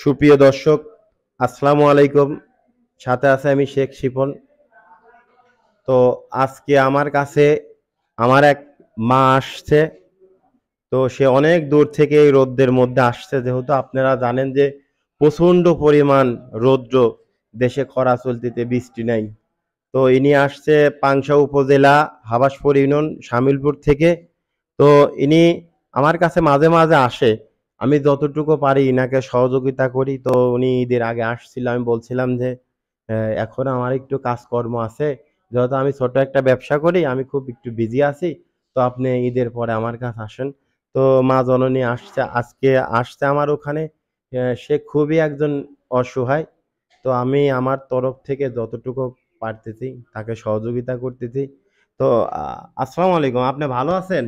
সুপ্রিয় দর্শক, আসসালামু আলাইকুম। সাথে আছে আমি শেখ শিপন। তো আজকে আমার কাছে আমার এক মা আসছে। তো সে অনেক দূর থেকে এই রোদ্রের মধ্যে আসছে, যেহেতু আপনারা জানেন যে প্রচণ্ড পরিমাণ রৌদ্র, দেশে খরা চলতিতে, বৃষ্টি নাই। তো ইনি আসছে পাংশা উপজেলা হাবাসপুর ইউনিয়ন শামিলপুর থেকে। তো ইনি আমার কাছে মাঝে মাঝে আসে, আমি যতটুকু পারি ইনাকে সহযোগিতা করি। তো উনি ঈদের আগে আসছিল, আমি বলছিলাম যে এখন আমার একটু কাজকর্ম আছে, যেহেতু আমি ছোট একটা ব্যবসা করি, আমি খুব একটু বিজি আছি। তো আপনি ঈদের পরে আমার কাছে আসেন। তো মা জননী আসছে, আজকে আসছে আমার ওখানে। সে খুবই একজন অসহায়। তো আমি আমার তরফ থেকে যতটুকু পারতেছি তাকে সহযোগিতা করতেছি। তো আসসালামু আলাইকুম, আপনি ভালো আছেন?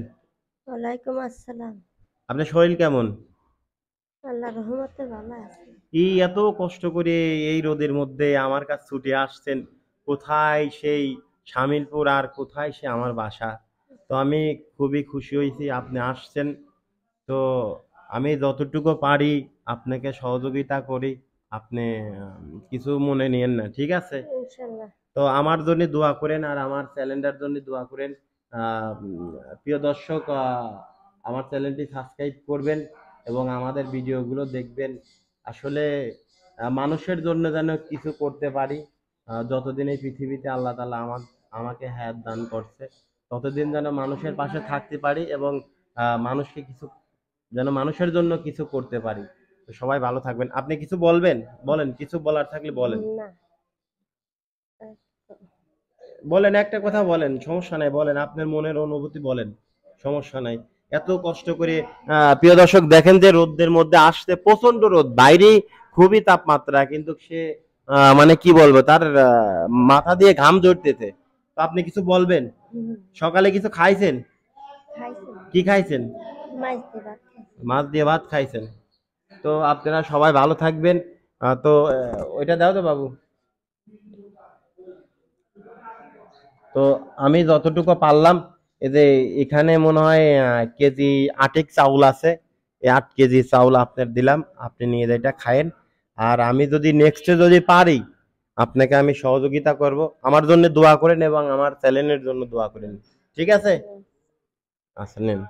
ওয়ালাইকুম আসসালাম। আপনার শরীর কেমন? আল্লাহর রহমতে ভালো আছি। এই এত কষ্ট করে এই রোদের মধ্যে আমার কাছে ছুটে আসছেন, কোথায় সেই শামিলপুর আর কোথায় সে আমার বাসা। তো আমি খুবই খুশি হয়েছি আপনি আসছেন। তো আমি যতটুকু পারি আপনাকে সহযোগিতা করি। আপনি কিছু মনে নিয়েন না, ঠিক আছে? ইনশাল্লাহ। তো আমার জন্য দোয়া করেন আর আমার চ্যানেলটার জন্য দোয়া করেন। প্রিয় দর্শক, আমার চ্যানেলটি সাবস্ক্রাইব করবেন এবং আমাদের ভিডিওগুলো দেখবেন। আসলে মানুষের জন্য যেন কিছু করতে পারি। যতদিন এই পৃথিবীতে আল্লাহ তাআলা আমাকে হায়াত দান করছে, ততদিন যেন মানুষের পাশে থাকতে পারি এবং মানুষকে কিছু, যেন মানুষের জন্য কিছু করতে পারি। তো সবাই ভালো থাকবেন। আপনি কিছু বলবেন? বলেন, কিছু বলার থাকলে বলেন। না। বলেন, একটা কথা বলেন, সমস্যা নাই, বলেন আপনার মনের অনুভূতি বলেন, সমস্যা নাই। এত কষ্ট করে প্রিয় দর্শক দেখেন যে রোদের মধ্যে আসতে, প্রচন্ড রোদ বাইরে, খুবই তাপমাত্রা, কিন্তু সে মানে কি বলবো, তার মাথা দিয়ে ঘাম ঝরতেছে। তো আপনি কিছু বলবেন? হুম, সকালে কিছু খাইছেন? খাইছি। কি খাইছেন? মাছ দিয়ে ভাত খাইছি। মাছ দিয়ে ভাত খাইছেন। তো আপনারা সবাই ভালো থাকবেন। তো ওইটা দাও তো বাবু। তো আমি যতটুকু পারলাম, এই যে এখানে মনে হয় কেজি 8 চাউল আছে, এই 8 কেজি চাউল আপনার দিলাম, আপনি নিয়ে এটা খায়েন। আর আমি যদি নেক্সটে যদি পারি, আপনাকে আমি সহযোগিতা করব। আমার জন্য দোয়া করেন এবং আমার চ্যানেলের জন্য দোয়া করেন, ঠিক আছে? হুম। আচ্ছা, নেন।